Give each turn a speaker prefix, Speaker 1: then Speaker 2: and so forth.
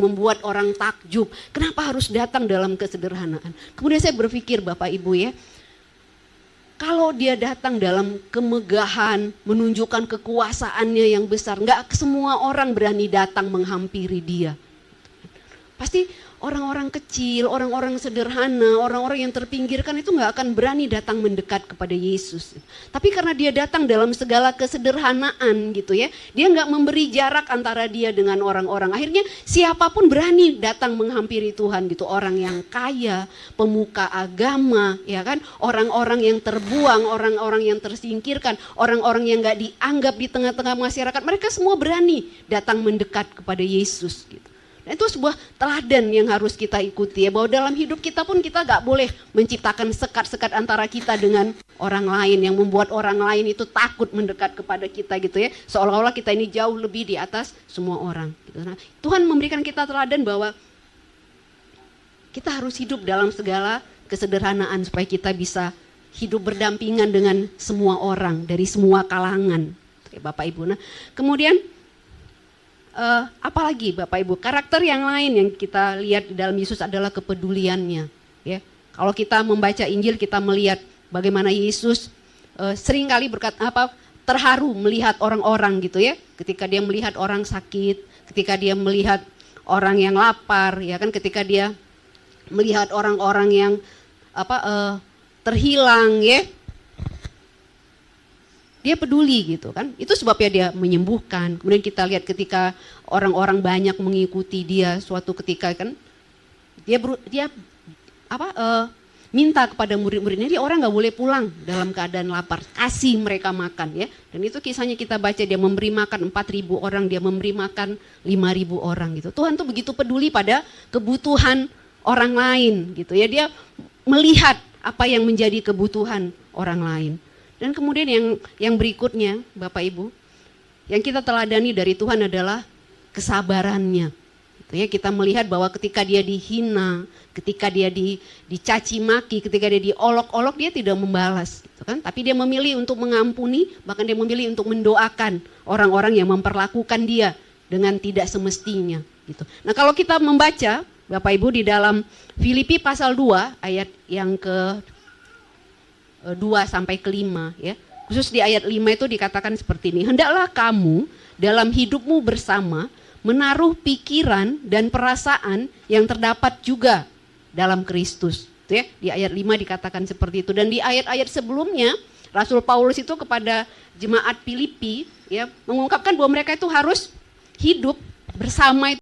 Speaker 1: membuat orang takjub. Kenapa harus datang dalam kesederhanaan? Kemudian saya berpikir Bapak Ibu ya, kalau dia datang dalam kemegahan, menunjukkan kekuasaannya yang besar, nggak semua orang berani datang menghampiri dia. Pasti orang-orang kecil, orang-orang sederhana, orang-orang yang terpinggirkan itu nggak akan berani datang mendekat kepada Yesus. Tapi karena dia datang dalam segala kesederhanaan gitu ya, dia nggak memberi jarak antara dia dengan orang-orang. Akhirnya siapapun berani datang menghampiri Tuhan gitu. Orang yang kaya, pemuka agama, ya kan, orang-orang yang terbuang, orang-orang yang tersingkirkan, orang-orang yang nggak dianggap di tengah-tengah masyarakat, mereka semua berani datang mendekat kepada Yesus gitu. Nah, itu sebuah teladan yang harus kita ikuti ya, bahwa dalam hidup kita pun kita gak boleh menciptakan sekat-sekat antara kita dengan orang lain yang membuat orang lain itu takut mendekat kepada kita gitu ya, seolah-olah kita ini jauh lebih di atas semua orang gitu. Nah, Tuhan memberikan kita teladan bahwa kita harus hidup dalam segala kesederhanaan supaya kita bisa hidup berdampingan dengan semua orang dari semua kalangan ya, Bapak Ibu. Nah, kemudian apalagi Bapak Ibu, karakter yang lain yang kita lihat di dalam Yesus adalah kepeduliannya ya. Kalau kita membaca Injil, kita melihat bagaimana Yesus seringkali terharu melihat orang-orang gitu ya, ketika dia melihat orang sakit, ketika dia melihat orang yang lapar ya kan, ketika dia melihat orang-orang yang terhilang ya, dia peduli gitu kan. Itu sebabnya dia menyembuhkan. Kemudian kita lihat ketika orang-orang banyak mengikuti dia suatu ketika kan, dia minta kepada murid-muridnya, dia orang nggak boleh pulang dalam keadaan lapar, kasih mereka makan ya. Dan itu kisahnya kita baca, dia memberi makan 4.000 orang, dia memberi makan 5.000 orang gitu. Tuhan tuh begitu peduli pada kebutuhan orang lain gitu ya. Dia melihat apa yang menjadi kebutuhan orang lain. Dan kemudian yang berikutnya Bapak Ibu, yang kita teladani dari Tuhan adalah kesabarannya. Gitu ya, kita melihat bahwa ketika dia dihina, ketika dia dicaci maki, ketika dia diolok-olok, dia tidak membalas gitu kan, tapi dia memilih untuk mengampuni, bahkan dia memilih untuk mendoakan orang-orang yang memperlakukan dia dengan tidak semestinya gitu. Nah, kalau kita membaca Bapak Ibu di dalam Filipi pasal 2 ayat yang ke 2 sampai ke 5 ya. Khusus di ayat 5 itu dikatakan seperti ini. Hendaklah kamu dalam hidupmu bersama menaruh pikiran dan perasaan yang terdapat juga dalam Kristus. Itu ya, di ayat 5 dikatakan seperti itu. Dan di ayat-ayat sebelumnya Rasul Paulus itu kepada jemaat Filipi ya mengungkapkan bahwa mereka itu harus hidup bersama itu